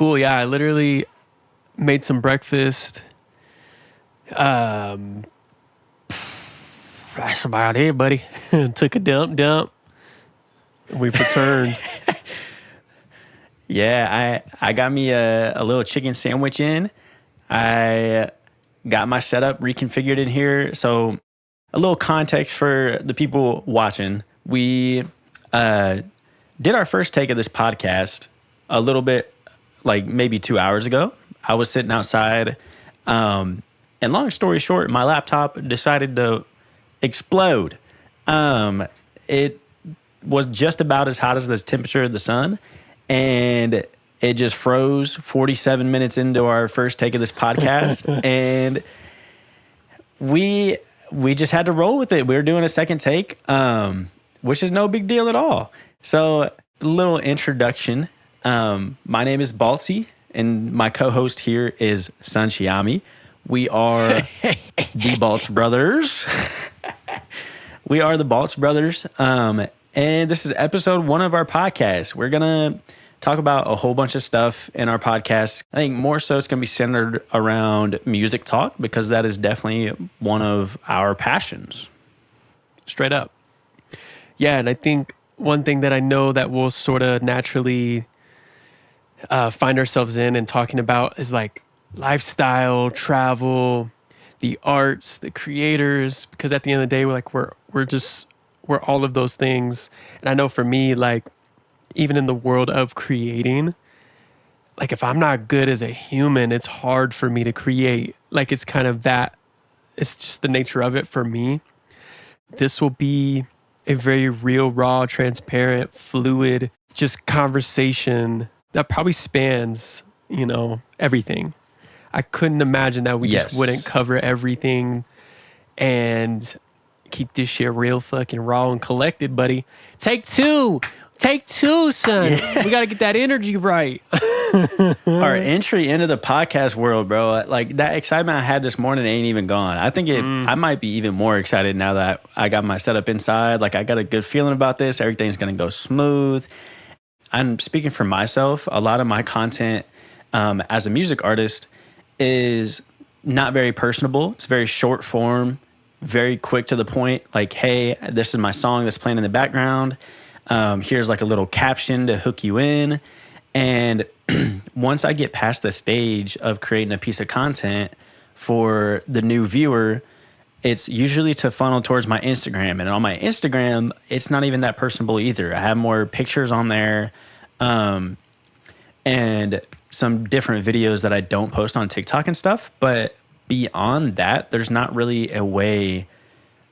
cool. Yeah, I literally made some breakfast. That's about it, buddy. Took a dump. We've returned. Yeah, I got me a little chicken sandwich in. I got my setup reconfigured in here. So a little context for the people watching. We did our first take of this podcast a little bit, like maybe 2 hours ago. I was sitting outside, and long story short, my laptop decided to explode. It was just about as hot as the temperature of the sun, and it just froze 47 minutes into our first take of this podcast, and we just had to roll with it. We were doing a second take, which is no big deal at all. So, a little introduction. My name is Baltzy, and my co-host here is Sunchiyami. We are the Baltz Brothers. We are the Baltz Brothers, and this is episode 1 of our podcast. We're going to talk about a whole bunch of stuff in our podcast. I think more so it's going to be centered around music talk because that is definitely one of our passions. Straight up. Yeah, and I think one thing that I know that we'll sort of naturally find ourselves in and talking about is like lifestyle, travel, the arts, the creators, because at the end of the day, we're all of those things. And I know for me, like, even in the world of creating, like if I'm not good as a human, it's hard for me to create. Like it's kind of that, it's just the nature of it for me. This will be a very real, raw, transparent, fluid, just conversation that probably spans, everything. I couldn't imagine that we just wouldn't cover everything and keep this shit real fucking raw and collected, buddy. Take two, son. Yeah. We got to get that energy right. Our entry into the podcast world, bro. Like that excitement I had this morning ain't even gone. I think I might be even more excited now that I got my setup inside. Like I got a good feeling about this. Everything's going to go smooth. I'm speaking for myself. A lot of my content as a music artist is not very personable. It's very short form, very quick to the point. Like, hey, this is my song that's playing in the background. Here's like a little caption to hook you in. And once I get past the stage of creating a piece of content for the new viewer, it's usually to funnel towards my Instagram. And on my Instagram, it's not even that personable either. I have more pictures on there and some different videos that I don't post on TikTok and stuff. But beyond that, there's not really a way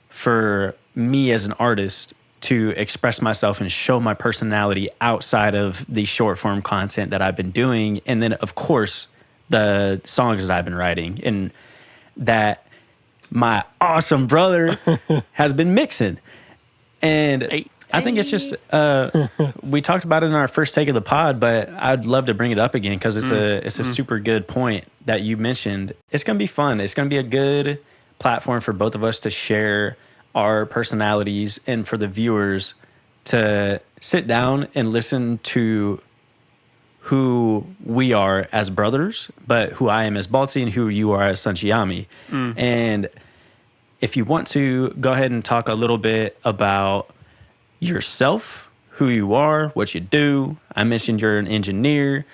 for me as an artist to express myself and show my personality outside of the short form content that I've been doing. And then, of course, the songs that I've been writing and that my awesome brother has been mixing. And I think it's just, we talked about it in our first take of the pod, but I'd love to bring it up again because it's a super good point that you mentioned. It's going to be fun. It's going to be a good platform for both of us to share our personalities and for the viewers to sit down and listen to who we are as brothers, but who I am as Baltzy and who you are as Sunchiyami. And if you want to go ahead and talk a little bit about yourself, who you are, what you do. I mentioned you're an engineer.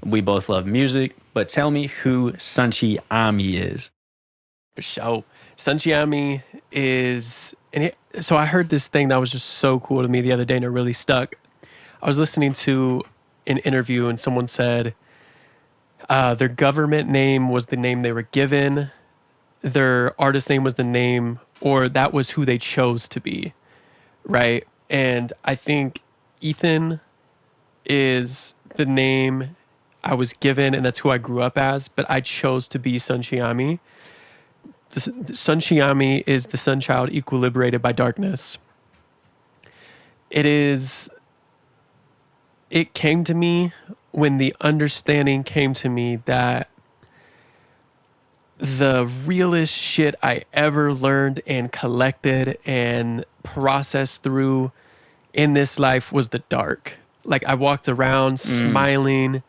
We both love music, but tell me who Sunchiyami is. For sure. Sunchiyami is, so I heard this thing that was just so cool to me the other day and it really stuck. I was listening to an interview and someone said their government name was the name they were given. Their artist name was the name, or that was who they chose to be, right? And I think Ethan is the name I was given and that's who I grew up as, but I chose to be Sunchiyami. Sunchiyami is the sun child equilibrated by darkness. It came to me when the understanding came to me that the realest shit I ever learned and collected and processed through in this life was the dark. Like I walked around smiling,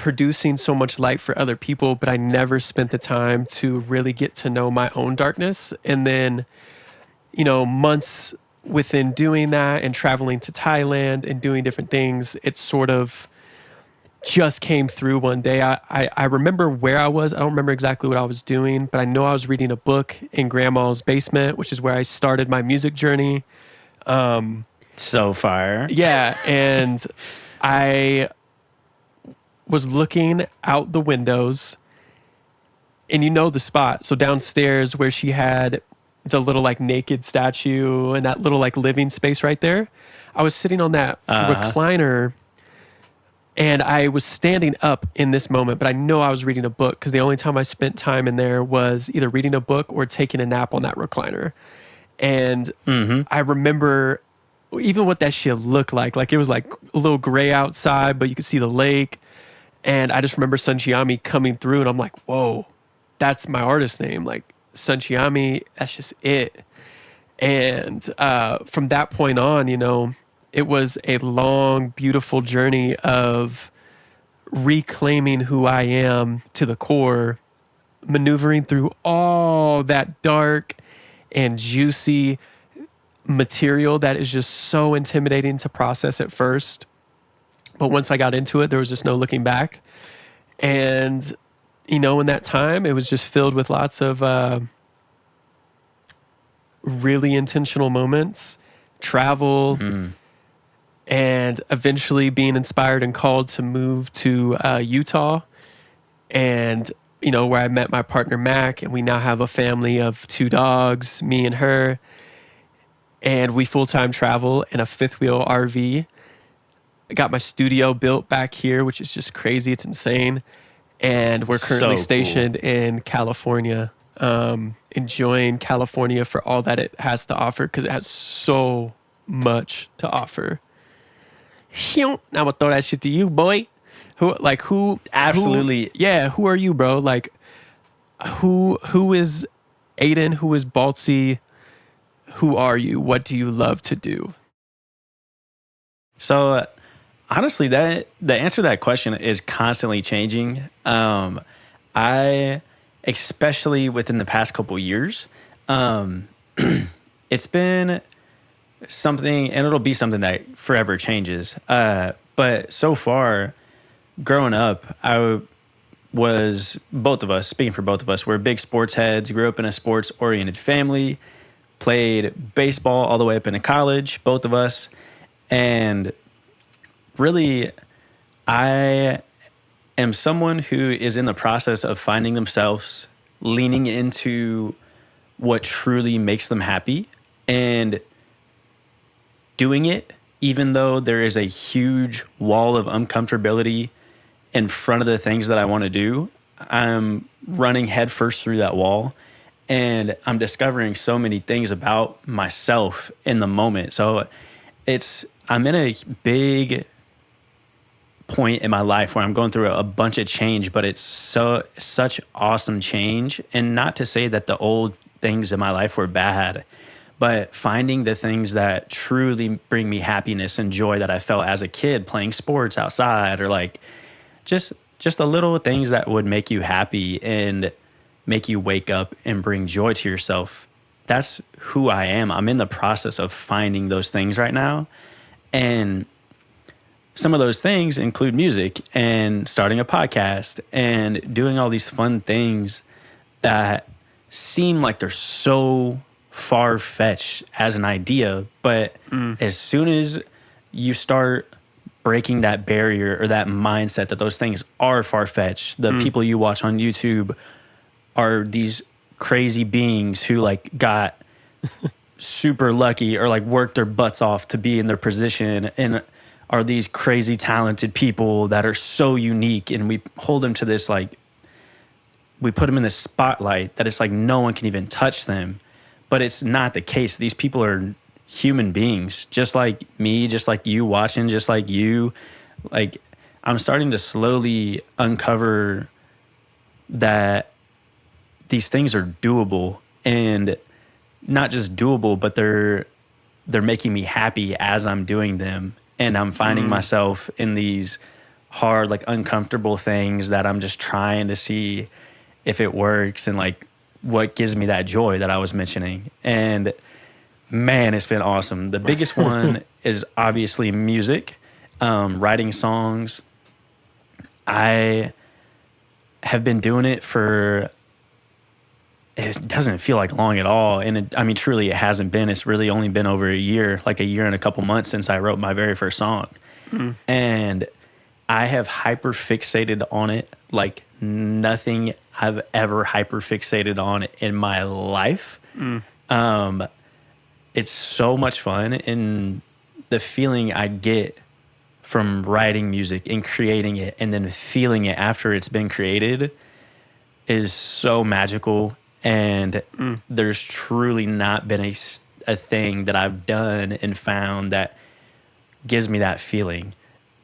producing so much light for other people, but I never spent the time to really get to know my own darkness. And then, months within doing that and traveling to Thailand and doing different things, it sort of just came through one day. I remember where I was. I don't remember exactly what I was doing, but I know I was reading a book in grandma's basement, which is where I started my music journey. So fire. Yeah. And I was looking out the windows, and the spot. So downstairs where she had the little like naked statue and that little like living space right there, I was sitting on that recliner, and I was standing up in this moment, but I know I was reading a book, because the only time I spent time in there was either reading a book or taking a nap on that recliner. And I remember even what that shit looked like it was like a little gray outside, but you could see the lake. And I just remember Sunchiyami coming through, and I'm like, whoa, that's my artist name. Like, Sunchiyami, that's just it. And from that point on, it was a long, beautiful journey of reclaiming who I am to the core, maneuvering through all that dark and juicy material that is just so intimidating to process at first. But once I got into it, there was just no looking back. And, in that time, it was just filled with lots of really intentional moments, travel, and eventually being inspired and called to move to Utah. And, where I met my partner, Mac, and we now have a family of 2 dogs, me and her. And we full-time travel in a 5th-wheel RV. I got my studio built back here, which is just crazy. It's insane. And we're currently stationed in California, enjoying California for all that it has to offer, because it has so much to offer. Now I'm gonna throw that shit to you, boy. Who? Absolutely. Who are you, bro? Like, who is Aiden? Who is Baltzy? Who are you? What do you love to do? So, honestly, the answer to that question is constantly changing. I, especially within the past couple years, it's been something, and it'll be something that forever changes. But so far, growing up, speaking for both of us, we're big sports heads, grew up in a sports-oriented family, played baseball all the way up into college, both of us. And really, I am someone who is in the process of finding themselves, leaning into what truly makes them happy, and doing it even though there is a huge wall of uncomfortability in front of the things that I want to do. I'm running headfirst through that wall, and I'm discovering so many things about myself in the moment. So I'm in a big point in my life where I'm going through a bunch of change, but it's such awesome change. And not to say that the old things in my life were bad, but finding the things that truly bring me happiness and joy that I felt as a kid playing sports outside, or like just the little things that would make you happy and make you wake up and bring joy to yourself. That's who I am. I'm in the process of finding those things right now. And some of those things include music and starting a podcast and doing all these fun things that seem like they're so far-fetched as an idea. But as soon as you start breaking that barrier or that mindset that those things are far-fetched, the people you watch on YouTube are these crazy beings who like got super lucky or like worked their butts off to be in their position, and are these crazy talented people that are so unique, and we hold them to this, like, we put them in this spotlight that it's like no one can even touch them. But it's not the case. These people are human beings, just like me, just like you watching, just like you. Like, I'm starting to slowly uncover that these things are doable, and not just doable, but they're making me happy as I'm doing them. And I'm finding myself in these hard, like uncomfortable things that I'm just trying to see if it works and like what gives me that joy that I was mentioning. And man, it's been awesome. The biggest one is obviously music, writing songs. I have been doing it for, it doesn't feel like long at all. And I mean, truly it hasn't been. It's really only been over a year, like a year and a couple months since I wrote my very first song. And I have hyper fixated on it like nothing I've ever hyper fixated on in my life. It's so much fun, and the feeling I get from writing music and creating it and then feeling it after it's been created is so magical. And there's truly not been a thing that I've done and found that gives me that feeling.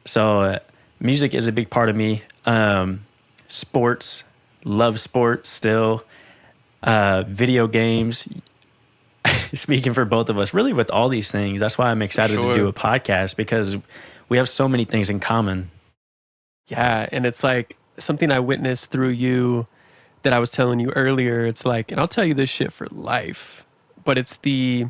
So music is a big part of me. Sports, love sports still. Video games, speaking for both of us, really with all these things. That's why I'm excited to do a podcast, because we have so many things in common. Yeah, and it's like something I witnessed through you that I was telling you earlier. It's like, and I'll tell you this shit for life, but it's the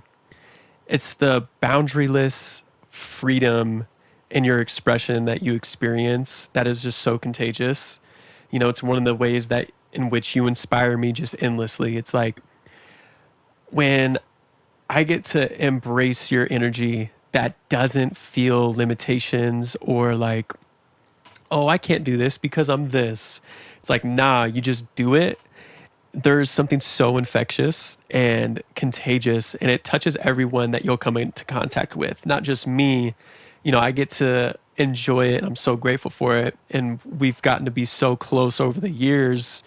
boundaryless freedom in your expression that you experience that is just so contagious. You know, it's one of the ways that in which you inspire me just endlessly. It's like when I get to embrace your energy that doesn't feel limitations or like, oh, I can't do this because I'm this. It's like, nah, you just do it. There's something so infectious and contagious, and it touches everyone that you'll come into contact with, not just me. You know, I get to enjoy it, and I'm so grateful for it. And we've gotten to be so close over the years.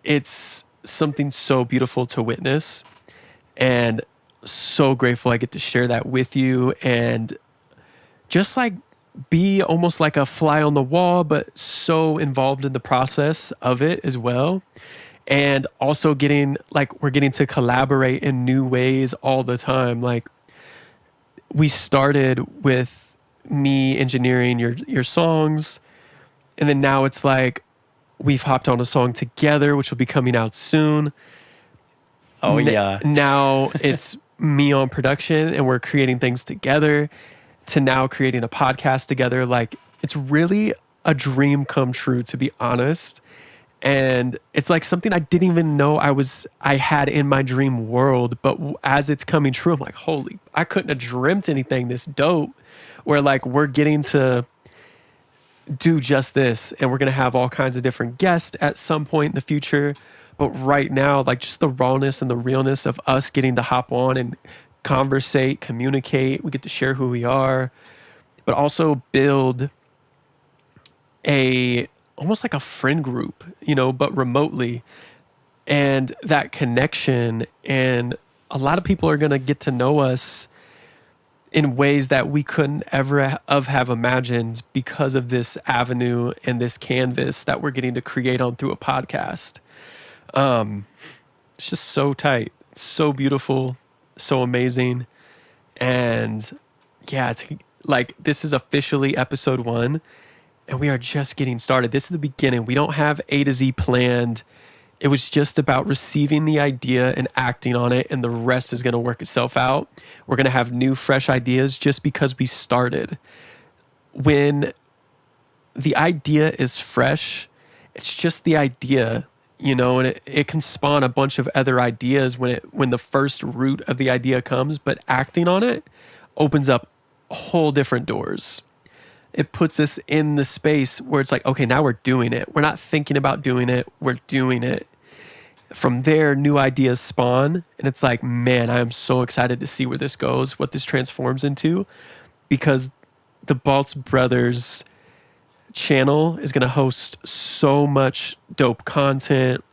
It's something so beautiful to witness, and so grateful I get to share that with you, and just like be almost like a fly on the wall, but so involved in the process of it as well. And also we're getting to collaborate in new ways all the time. Like we started with me engineering your songs, and then now it's like we've hopped on a song together, which will be coming out soon. Oh yeah. Now it's me on production, and we're creating things together, to now creating a podcast together. Like it's really a dream come true, to be honest. And it's like something I didn't even know I had in my dream world. But as it's coming true, I'm like, holy, I couldn't have dreamt anything this dope, where like we're getting to do just this, and we're going to have all kinds of different guests at some point in the future. But right now, like just the rawness and the realness of us getting to hop on and conversate, communicate, we get to share who we are, but also build almost like a friend group, you know, but remotely. And that connection, and a lot of people are going to get to know us in ways that we couldn't ever have imagined because of this avenue and this canvas that we're getting to create on through a podcast. It's just so tight. It's so beautiful, so amazing. And yeah, it's like, this is officially episode 1, and we are just getting started. This is the beginning. We don't have A to Z planned. It was just about receiving the idea and acting on it, and the rest is going to work itself out. We're going to have new, fresh ideas just because we started. When the idea is fresh, it's just the idea, you know, and it can spawn a bunch of other ideas when the first root of the idea comes, but acting on it opens up whole different doors. It puts us in the space where it's like, okay, now we're doing it. We're not thinking about doing it. We're doing it. From there, new ideas spawn. And it's like, man, I am so excited to see where this goes, what this transforms into, because the Baltz Brothers channel is going to host so much dope content,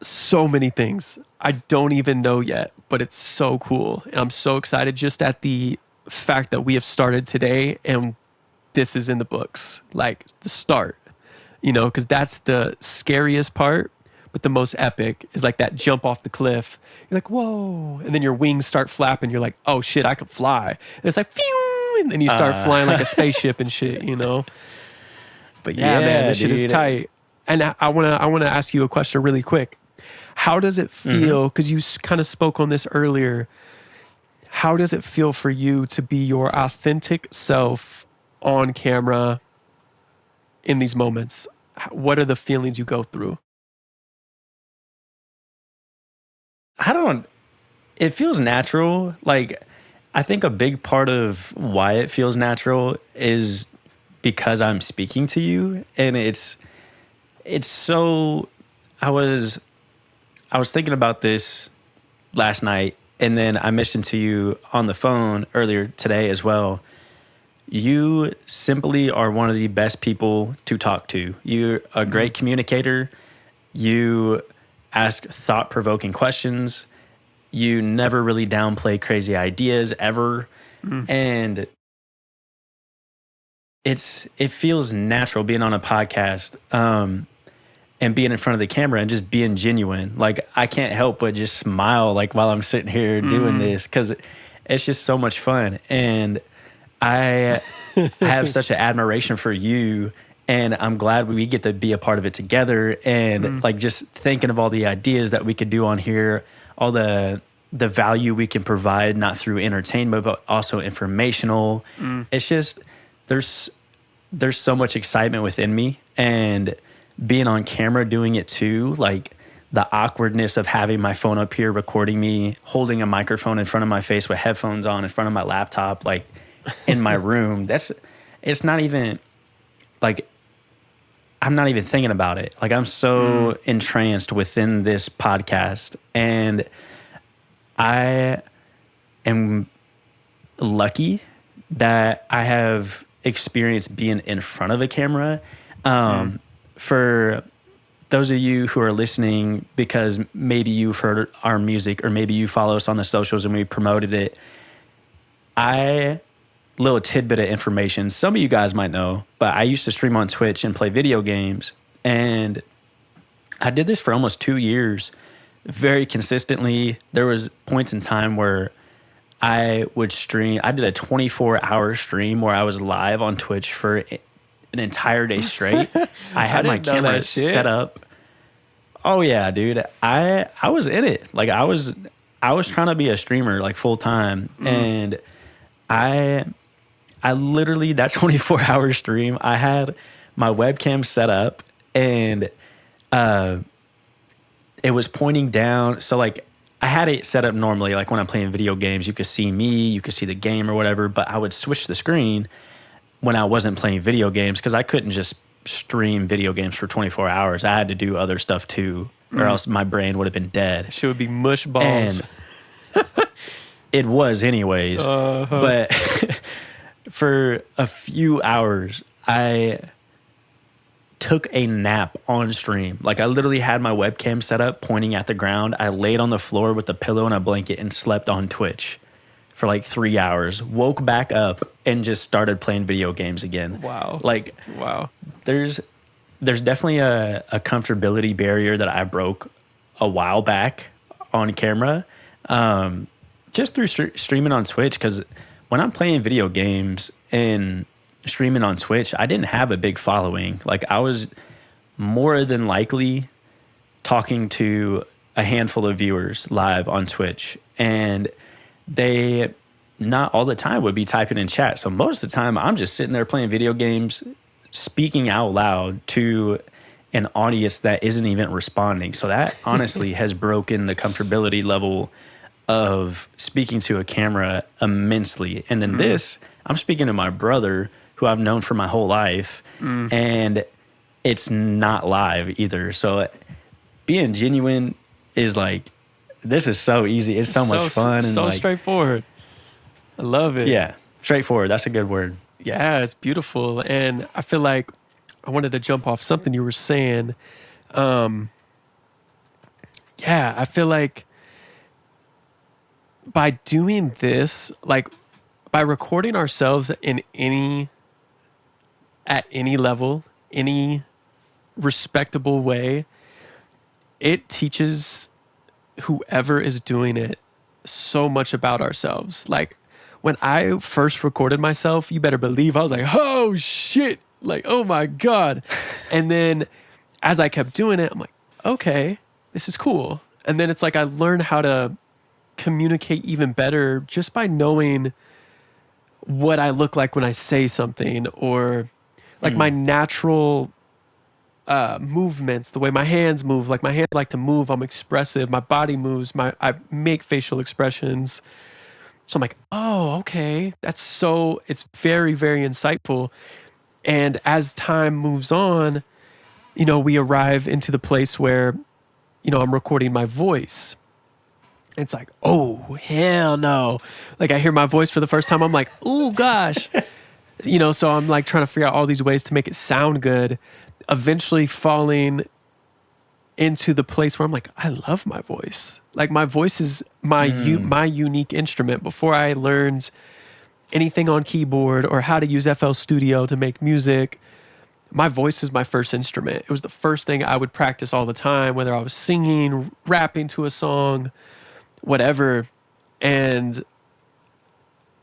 so many things. I don't even know yet, but it's so cool. And I'm so excited just at the fact that we have started today, and this is in the books, like the start, you know, because that's the scariest part, but the most epic is like that jump off the cliff. You're like, whoa, and then your wings start flapping. You're like, oh shit, I can fly. And it's like, phew, and then you start flying like a spaceship and shit, you know? But yeah, man, this shit is tight. And I wanna ask you a question really quick. How does it feel? Because you kind of spoke on this earlier. How does it feel for you to be your authentic self on camera in these moments? What are the feelings you go through? It feels natural. Like, I think a big part of why it feels natural is because I'm speaking to you. And it's so, I was thinking about this last night, and then I mentioned to you on the phone earlier today as well. You simply are one of the best people to talk to. You're a great communicator. You ask thought-provoking questions. You never really downplay crazy ideas ever. And it feels natural being on a podcast and being in front of the camera and just being genuine. Like, I can't help but just smile like while I'm sitting here doing this, because it's just so much fun. And I have such an admiration for you, and I'm glad we get to be a part of it together. And like, just thinking of all the ideas that we could do on here, all the value we can provide, not through entertainment, but also informational. It's just, there's so much excitement within me, and being on camera doing it too, like the awkwardness of having my phone up here recording me, holding a microphone in front of my face with headphones on in front of my laptop, like in my room. It's not even like, I'm not even thinking about it. Like, I'm so entranced within this podcast, and I am lucky that I have experienced being in front of a camera. For those of you who are listening, because maybe you've heard our music, or maybe you follow us on the socials and we promoted it, little tidbit of information. Some of you guys might know, but I used to stream on Twitch and play video games. And I did this for almost 2 years, very consistently. There was points in time where I would stream. I did a 24-hour stream where I was live on Twitch for an entire day straight. I had my camera set up. Oh yeah, dude. I was in it. Like, I was trying to be a streamer like full time. And I literally, that 24-hour stream, I had my webcam set up, and it was pointing down. So like, I had it set up normally, like when I'm playing video games, you could see me, you could see the game or whatever, but I would switch the screen when I wasn't playing video games, because I couldn't just stream video games for 24 hours. I had to do other stuff too, or else my brain would have been dead. Shit would be mush balls. And it was anyways. But for a few hours, I took a nap on stream. Like, I literally had my webcam set up pointing at the ground. I laid on the floor with a pillow and a blanket and slept on Twitch for like 3 hours, woke back up and just started playing video games again. Wow. Like, wow. There's definitely a comfortability barrier that I broke a while back on camera, just through streaming on Twitch. Because when I'm playing video games and streaming on Twitch, I didn't have a big following. Like, I was more than likely talking to a handful of viewers live on Twitch, and they not all the time would be typing in chat. So most of the time I'm just sitting there playing video games, speaking out loud to an audience that isn't even responding. So that honestly has broken the comfortability level of speaking to a camera immensely. And then this, I'm speaking to my brother, who I've known for my whole life, and it's not live either. So being genuine is like, this is so easy. It's so much fun. And so like, straightforward. I love it. Yeah, straightforward. That's a good word. Yeah, it's beautiful. And I feel like I wanted to jump off something you were saying. Yeah, I feel like by doing this, like by recording ourselves at any level, any respectable way, it teaches whoever is doing it so much about ourselves. Like, when I first recorded myself, you better believe I was like, oh shit, like, oh my God. And then as I kept doing it, I'm like, okay, this is cool. And then it's like I learned how to communicate even better just by knowing what I look like when I say something, or like my natural movements, the way my hands move. Like my hands like to move. I'm expressive. My body moves. I make facial expressions. So I'm like, oh, okay. It's very, very insightful. And as time moves on, we arrive into the place where, I'm recording my voice. It's like, oh, hell no. Like I hear my voice for the first time. I'm like, oh gosh. So I'm like trying to figure out all these ways to make it sound good, eventually falling into the place where I'm like, I love my voice. Like my voice is my unique instrument. Before I learned anything on keyboard or how to use FL Studio to make music, my voice is my first instrument. It was the first thing I would practice all the time, whether I was singing, rapping to a song, whatever. And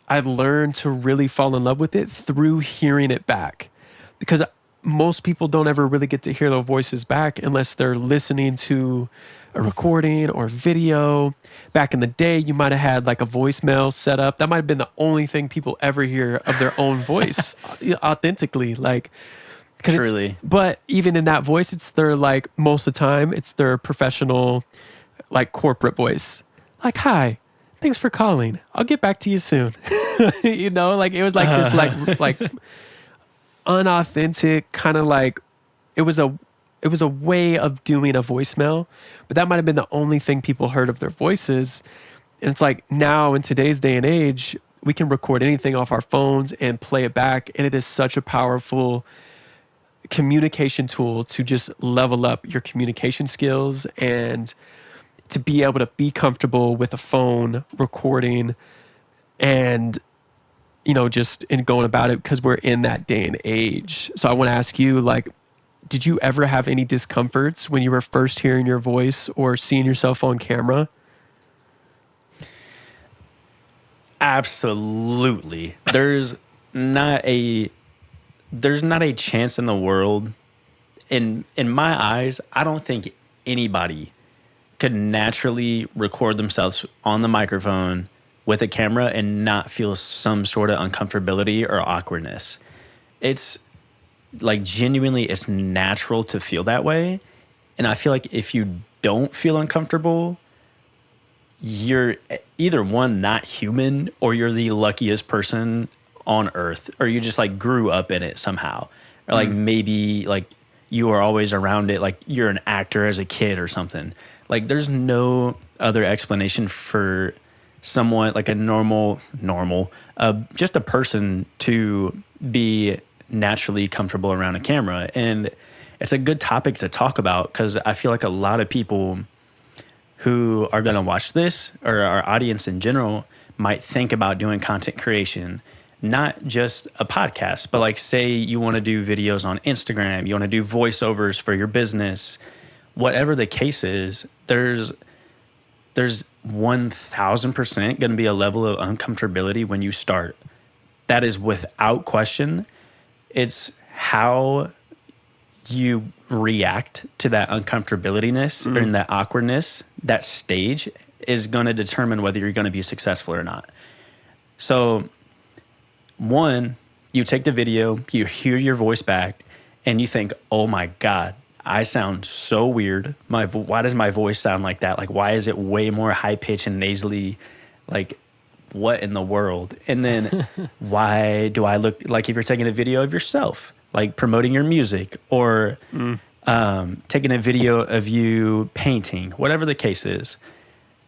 I learned to really fall in love with it through hearing it back, because most people don't ever really get to hear their voices back unless they're listening to a recording or video. Back in the day, you might have had like a voicemail set up. That might have been the only thing people ever hear of their own voice authentically. Like, Truly. But even in that voice, it's their, like, most of the time, it's their professional, like, corporate voice. Like, hi, thanks for calling. I'll get back to you soon. Like it was like this, like unauthentic kind of like, it was a way of doing a voicemail, but that might have been the only thing people heard of their voices. And it's like now in today's day and age, we can record anything off our phones and play it back. And it is such a powerful communication tool to just level up your communication skills and to be able to be comfortable with a phone recording and, just in going about it, because we're in that day and age. So I want to ask you, like, did you ever have any discomforts when you were first hearing your voice or seeing yourself on camera? Absolutely. There's not a chance in the world, in my eyes, I don't think anybody could naturally record themselves on the microphone with a camera and not feel some sort of uncomfortability or awkwardness. It's like genuinely, it's natural to feel that way. And I feel like if you don't feel uncomfortable, you're either one, not human, or you're the luckiest person on earth, or you just like grew up in it somehow. Or like maybe like you are always around it, like you're an actor as a kid or something. Like there's no other explanation for someone like a normal, just a person to be naturally comfortable around a camera. And it's a good topic to talk about, because I feel like a lot of people who are going to watch this, or our audience in general, might think about doing content creation, not just a podcast, but like say you want to do videos on Instagram, you want to do voiceovers for your business, whatever the case is, there's 1000% going to be a level of uncomfortability when you start. That is without question. It's how you react to that uncomfortability-ness or in that awkwardness. That stage is going to determine whether you're going to be successful or not. So, one, you take the video, you hear your voice back, and you think, oh my God, I sound so weird. Why does my voice sound like that? Like, why is it way more high-pitched and nasally? Like, what in the world? And then why do I look like, if you're taking a video of yourself, like promoting your music, or taking a video of you painting, whatever the case is,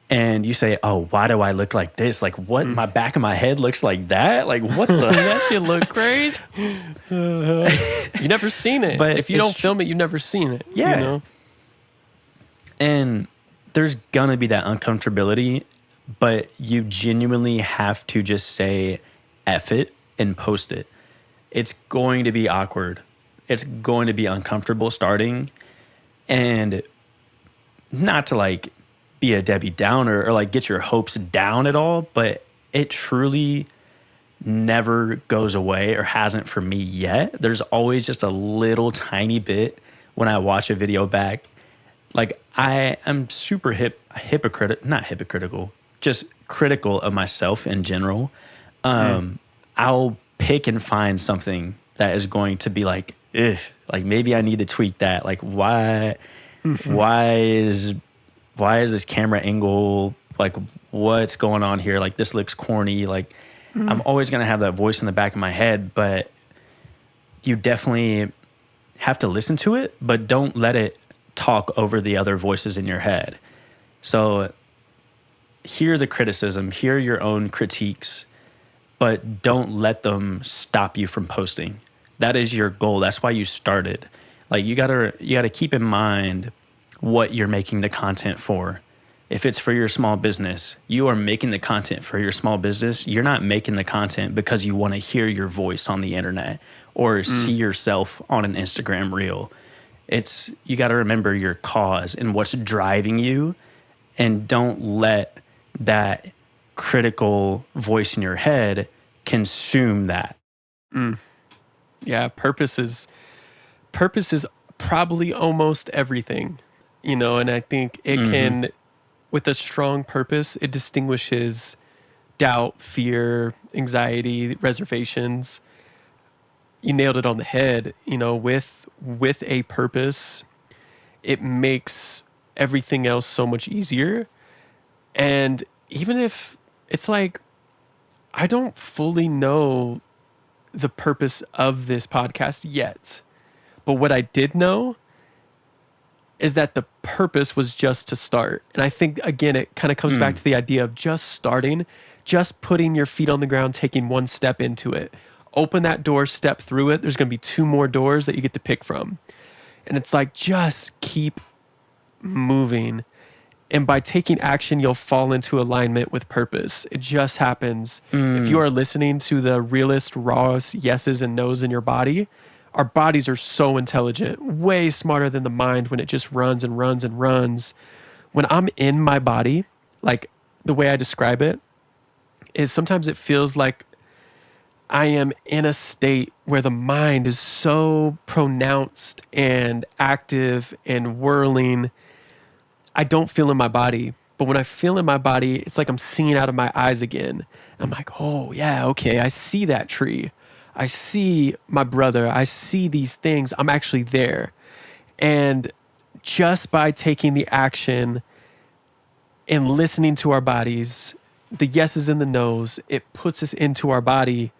and you say, oh, why do I look like this? Like, what? My back of my head looks like that? Like, what the? That shit look crazy. You never seen it. But if you don't film it, you've never seen it. Yeah. And there's going to be that uncomfortability, but you genuinely have to just say F it and post it. It's going to be awkward. It's going to be uncomfortable starting. And not to like be a Debbie Downer or like get your hopes down at all, but it truly never goes away or hasn't for me yet. There's always just a little tiny bit when I watch a video back. Like I am super not hypocritical, just critical of myself in general. I'll pick and find something that is going to be like, ugh, like maybe I need to tweak that. Like why is this camera angle, like what's going on here? Like this looks corny. Like I'm always going to have that voice in the back of my head, but you definitely have to listen to it, but don't let it talk over the other voices in your head. So hear the criticism, hear your own critiques, but don't let them stop you from posting. That is your goal. That's why you started. Like you gotta keep in mind what you're making the content for. If it's for your small business, you are making the content for your small business. You're not making the content because you want to hear your voice on the internet or see yourself on an Instagram reel. You got to remember your cause and what's driving you, and don't let that critical voice in your head consume that. Yeah, purpose is probably almost everything, and I think it can, with a strong purpose, it distinguishes doubt, fear, anxiety, reservations. You nailed it on the head. With a purpose, it makes everything else so much easier. And even if it's like, I don't fully know the purpose of this podcast yet, but what I did know is that the purpose was just to start. And I think, again, it kind of comes back to the idea of just starting, just putting your feet on the ground, taking one step into it. Open that door, step through it. There's going to be 2 more doors that you get to pick from. And it's like, just keep moving. And by taking action, you'll fall into alignment with purpose. It just happens. If you are listening to the realest, rawest yeses and nos in your body, our bodies are so intelligent, way smarter than the mind when it just runs and runs and runs. When I'm in my body, like the way I describe it is sometimes it feels like I am in a state where the mind is so pronounced and active and whirling. I don't feel in my body, but when I feel in my body, it's like I'm seeing out of my eyes again. I'm like, oh yeah, okay, I see that tree. I see my brother. I see these things. I'm actually there. And just by taking the action and listening to our bodies, the yeses and the nos, it puts us into our body,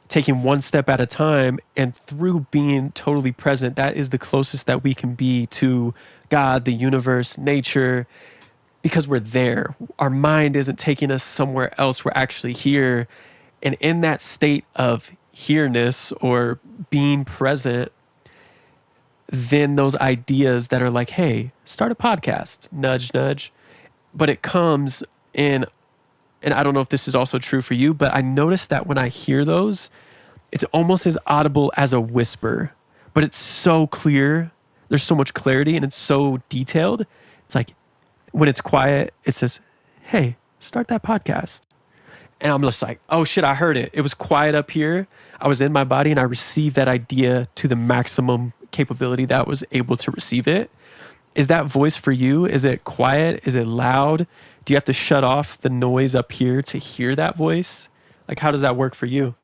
taking one step at a time. And through being totally present, that is the closest that we can be to God, the universe, nature, because we're there. Our mind isn't taking us somewhere else. We're actually here. And in that state of here-ness or being present, then those ideas that are like, hey, start a podcast, nudge, nudge. But it comes in, and I don't know if this is also true for you, but I noticed that when I hear those, it's almost as audible as a whisper, but it's so clear. There's so much clarity and it's so detailed. It's like when it's quiet, it says, hey, start that podcast. And I'm just like, oh shit, I heard it. It was quiet up here. I was in my body and I received that idea to the maximum capability that I was able to receive it. Is that voice for you? Is it quiet? Is it loud? Do you have to shut off the noise up here to hear that voice? Like, how does that work for you?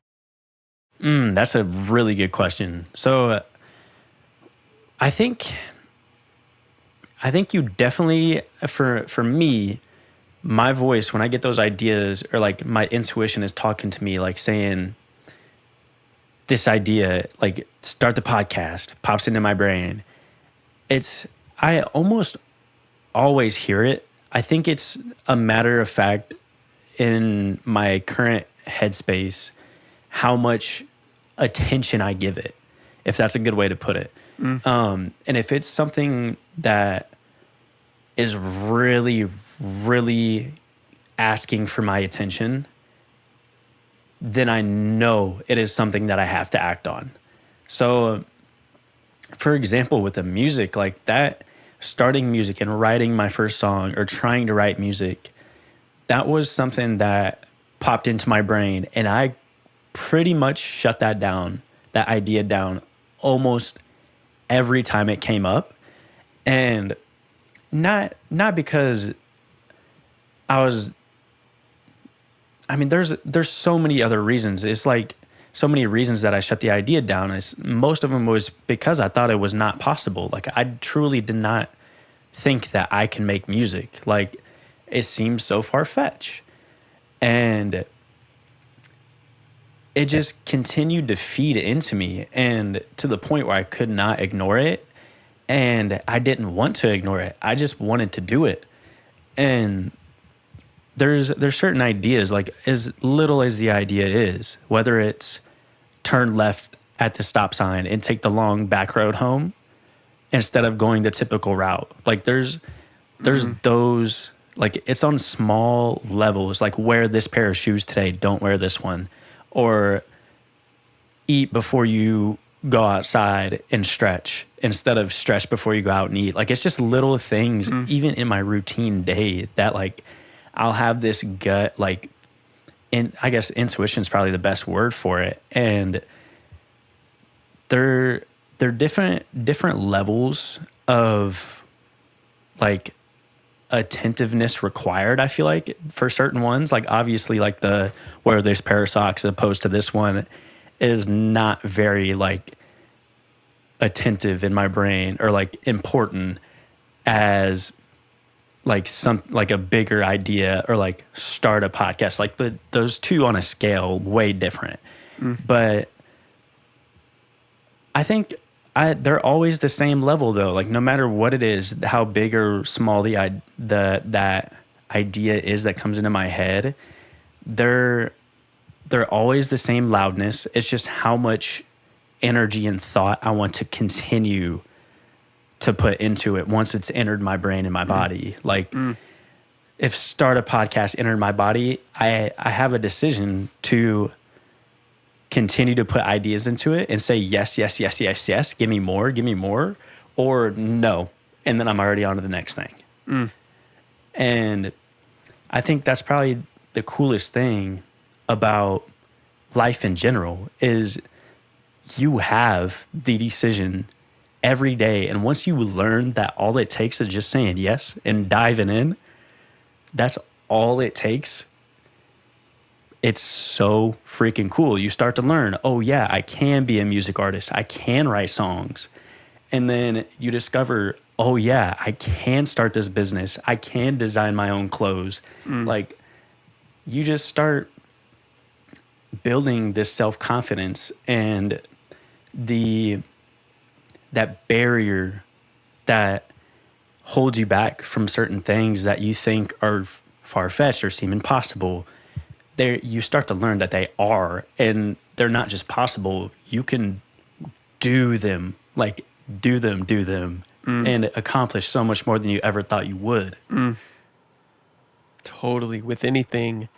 That's a really good question. So I think you definitely, for me, my voice, when I get those ideas, or like my intuition is talking to me, like saying this idea, like start the podcast, pops into my brain. I almost always hear it. I think it's a matter of fact in my current headspace, how much attention I give it, if that's a good way to put it. And if it's something that is really, really asking for my attention, then I know it is something that I have to act on. So, for example, with the music, like that, starting music and writing my first song or trying to write music, that was something that popped into my brain, and I pretty much shut that idea down almost every time it came up. And not because there's so many other reasons. It's like so many reasons that I shut the idea down. Most of them was because I thought it was not possible. Like, I truly did not think that I can make music. Like, it seemed so far-fetched. And it just continued to feed into me, and to the point where I could not ignore it. And I didn't want to ignore it. I just wanted to do it. And there's certain ideas, like as little as the idea is, whether it's turn left at the stop sign and take the long back road home instead of going the typical route. Like there's those, like it's on small levels, like wear this pair of shoes today, don't wear this one. Or eat before you go outside and stretch instead of stretch before you go out and eat. Like it's just little things, even in my routine day, that like I'll have this gut, like, I guess intuition is probably the best word for it. And they're different levels of like attentiveness required, I feel like, for certain ones. Like obviously like the wear this pair of socks opposed to this one is not very like attentive in my brain or like important as like like a bigger idea or like start a podcast. Like those two on a scale way different. But I think they're always the same level though. Like no matter what it is, how big or small that idea is that comes into my head, they're always the same loudness. It's just how much energy and thought I want to continue to put into it once it's entered my brain and my body. Like if start a podcast entered my body, I have a decision to continue to put ideas into it and say yes, yes, yes, yes, yes, give me more, or no, and then I'm already on to the next thing. And I think that's probably the coolest thing about life in general is you have the decision every day. And once you learn that all it takes is just saying yes and diving in, that's all it takes. It's so freaking cool. You start to learn, oh yeah, I can be a music artist. I can write songs. And then you discover, oh yeah, I can start this business. I can design my own clothes. Like you just start building this self-confidence and that barrier that holds you back from certain things that you think are far-fetched or seem impossible. You start to learn that they are, and they're not just possible. You can do them, like do them, and accomplish so much more than you ever thought you would. Totally. With anything,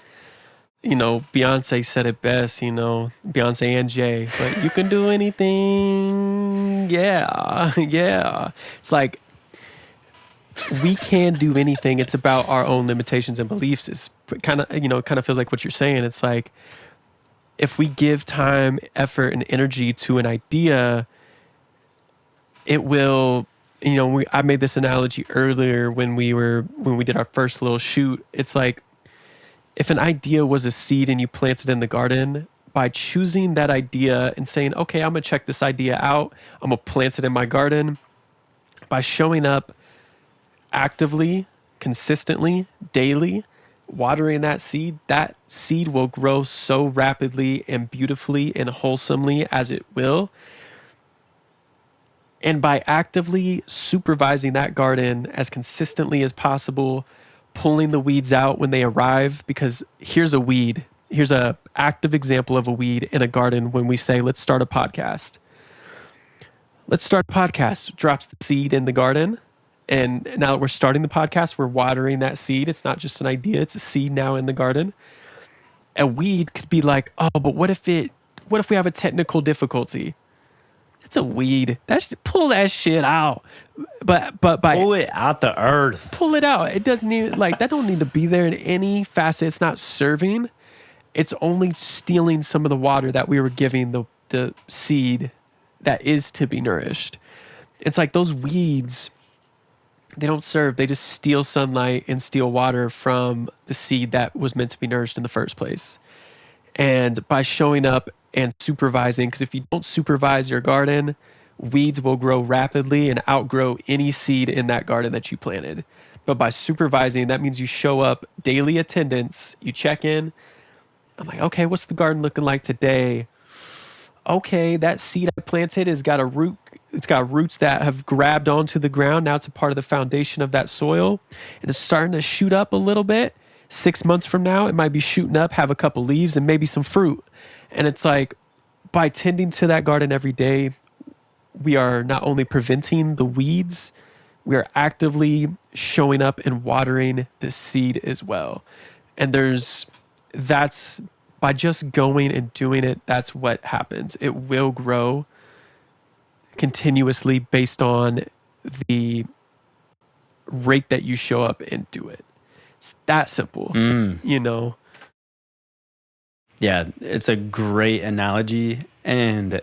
Beyonce said it best, Beyonce and Jay, but you can do anything. Yeah. It's like, we can do anything. It's about our own limitations and beliefs. It's kind of feels like what you're saying. It's like, if we give time, effort, and energy to an idea, it will, I made this analogy earlier when we did our first little shoot. It's like, if an idea was a seed and you planted in the garden, by choosing that idea and saying, okay, I'm going to check this idea out, I'm going to plant it in my garden, by showing up actively, consistently, daily, watering that seed will grow so rapidly and beautifully and wholesomely as it will. And by actively supervising that garden as consistently as possible, pulling the weeds out when they arrive, because here's a active example of a weed in a garden. When we say, let's start a podcast, drops the seed in the garden. And now that we're starting the podcast, we're watering that seed. It's not just an idea, it's a seed now in the garden. A weed could be like, oh, but what if we have a technical difficulty? It's a weed. Pull that shit out. But pull it out the earth. Pull it out. It doesn't even that don't need to be there in any facet. It's not serving. it's only stealing some of the water that we were giving the seed that is to be nourished. It's like those weeds, they don't serve. They just steal sunlight and steal water from the seed that was meant to be nourished in the first place. And by showing up and supervising, because if you don't supervise your garden, weeds will grow rapidly and outgrow any seed in that garden that you planted. But by supervising, that means you show up, daily attendance, you check in. I'm like, okay, what's the garden looking like today? Okay, that seed I planted has got a root. It's got roots that have grabbed onto the ground. Now it's a part of the foundation of that soil, and it's starting to shoot up a little bit. 6 months from now, it might be shooting up, have a couple leaves and maybe some fruit. And it's like, by tending to that garden every day, we are not only preventing the weeds, we are actively showing up and watering the seed as well. And that's by just going and doing it, that's what happens. It will grow continuously based on the rate that you show up and do it. It's that simple, you know? Yeah, it's a great analogy. And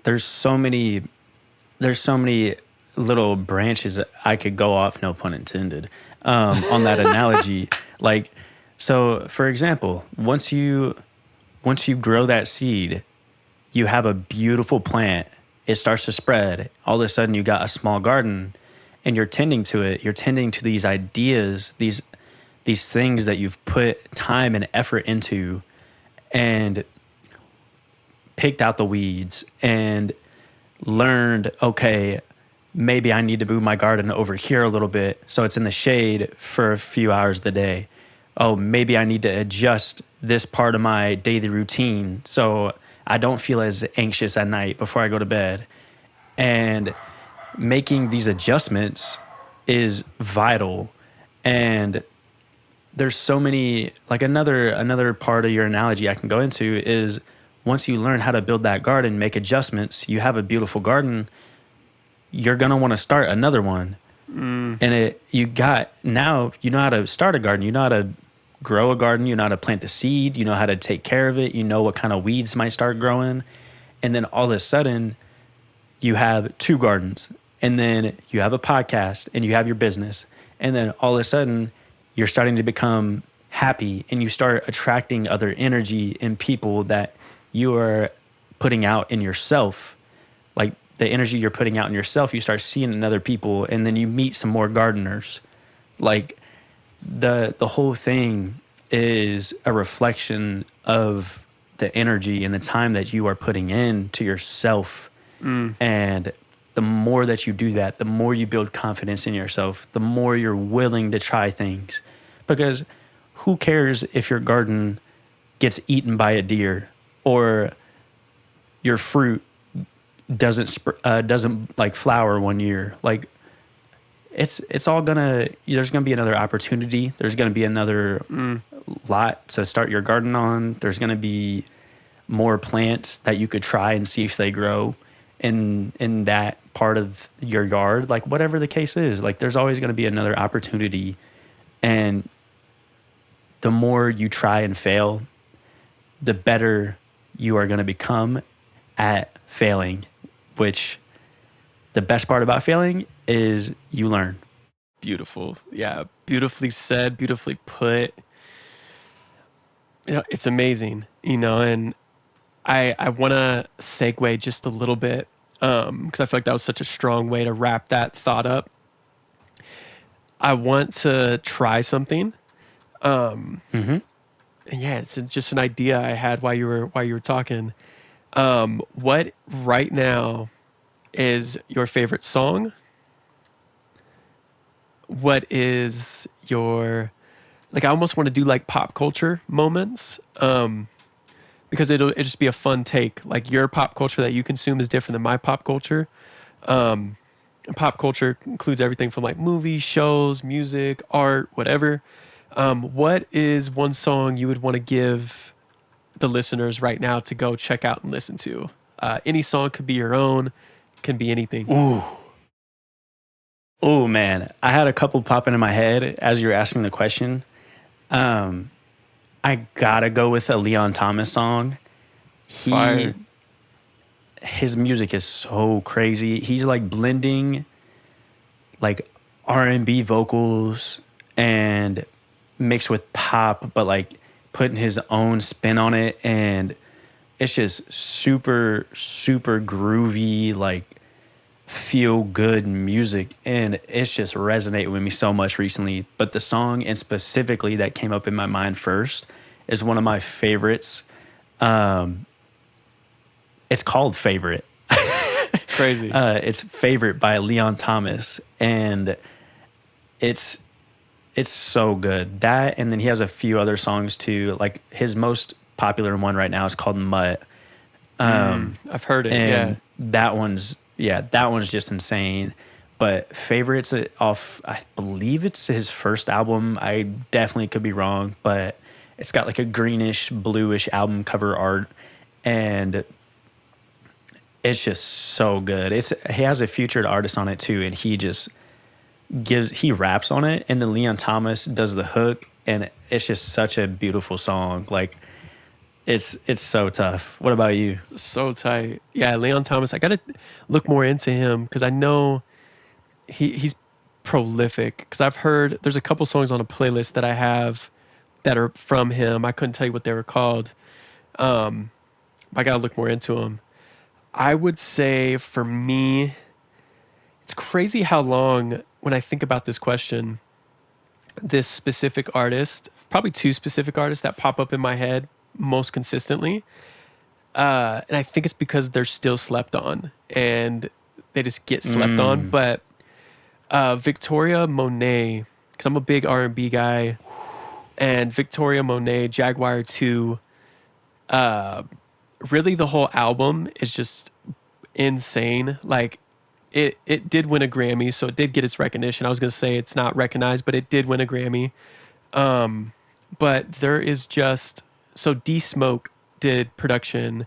there's so many little branches I could go off, no pun intended, on that analogy. Like, so for example, once you grow that seed, you have a beautiful plant. It starts to spread. All of a sudden you got a small garden and you're tending to it. You're tending to these ideas, these things that you've put time and effort into and picked out the weeds and learned, okay, maybe I need to move my garden over here a little bit so it's in the shade for a few hours of the day. Oh, maybe I need to adjust this part of my daily routine so I don't feel as anxious at night before I go to bed. And making these adjustments is vital. And there's so many, like another part of your analogy I can go into is once you learn how to build that garden, make adjustments, you have a beautiful garden, you're going to want to start another one. And you know how to start a garden, you know how to grow a garden, you know how to plant the seed, you know how to take care of it, you know what kind of weeds might start growing. And then all of a sudden you have 2 gardens, and then you have a podcast and you have your business. And then all of a sudden you're starting to become happy and you start attracting other energy in people that you are putting out in yourself. Like the energy you're putting out in yourself, you start seeing in other people, and then you meet some more gardeners. Like the whole thing is a reflection of the energy and the time that you are putting in to yourself. And the more that you do that, the more you build confidence in yourself, the more you're willing to try things. Because who cares if your garden gets eaten by a deer or your fruit doesn't like flower one year? Like it's all there's gonna be another opportunity. There's gonna be another lot to start your garden on. There's gonna be more plants that you could try and see if they grow in that part of your yard. Like whatever the case is, like there's always gonna be another opportunity. And the more you try and fail, the better you are gonna become at failing, which the best part about failing is you learn. Beautiful. Yeah. Beautifully said, beautifully put. You know, it's amazing, you know, and I want to segue just a little bit because I feel like that was such a strong way to wrap that thought up. I want to try something. Yeah, it's just an idea I had while you were talking. What right now is your favorite song? What is your, like, I almost want to do like pop culture moments, because it'll just be a fun take. Like your pop culture that you consume is different than my pop culture. And pop culture includes everything from like movies, shows, music, art, whatever. What is one song you would want to give the listeners right now to go check out and listen to? Any song, could be your own, can be anything. Oh man, I had a couple popping in my head as you were asking the question. I gotta go with a Leon Thomas song. Fire. His music is so crazy. He's like blending like R&B vocals and mixed with pop, but like putting his own spin on it, and it's just super, super groovy, like feel good music, and it's just resonated with me so much recently. But the song, and specifically that came up in my mind first, is one of my favorites. It's called Favorite. Crazy. It's Favorite by Leon Thomas, and it's so good. That, and then he has a few other songs too. Like his most popular one right now is called Mutt. I've heard it. And that one's just insane. But Favorite's off, I believe it's his first album. I definitely could be wrong, but it's got like a greenish, bluish album cover art, and it's just so good. He has a featured artist on it too, and he raps on it, and then Leon Thomas does the hook, and it's just such a beautiful song. Like it's so tough. What about you? So tight. Yeah, Leon Thomas. I gotta look more into him because I know he's prolific. Because I've heard there's a couple songs on a playlist that I have that are from him. I couldn't tell you what they were called. I gotta look more into him. I would say for me, it's crazy how long, when I think about this question, this specific artist, probably two specific artists that pop up in my head most consistently. And I think it's because they're still slept on and they just get slept on. But Victoria Monet, because I'm a big R&B guy, and Victoria Monet, Jaguar 2, really the whole album is just insane. Like it did win a Grammy, so it did get its recognition. I was going to say it's not recognized, but it did win a Grammy. But there is just, so D Smoke did production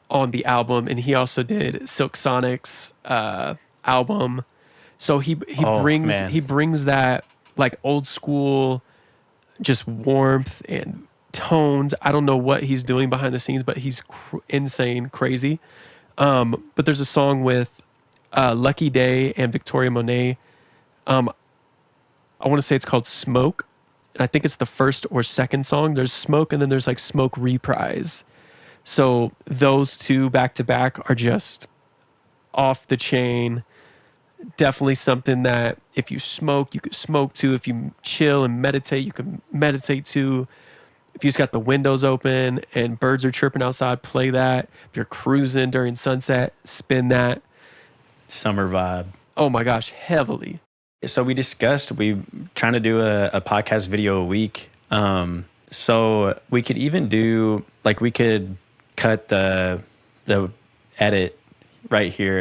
on the album, and he also did Silk Sonic's album. So he brings that like old school just warmth and tones. I don't know what he's doing behind the scenes, but he's insane, crazy. But there's a song with Lucky Day and Victoria Monet. I want to say it's called Smoke, and I think it's the first or second song. There's Smoke, and then there's like Smoke Reprise. So those two back to back are just off the chain. Definitely something that if you smoke, you could smoke to. If you chill and meditate, you can meditate to. If you just got the windows open and birds are chirping outside, play that. If you're cruising during sunset, spin that. Summer vibe. Oh my gosh, heavily. So we discussed trying to do a podcast video a week. So we could even do, like, we could cut the edit right here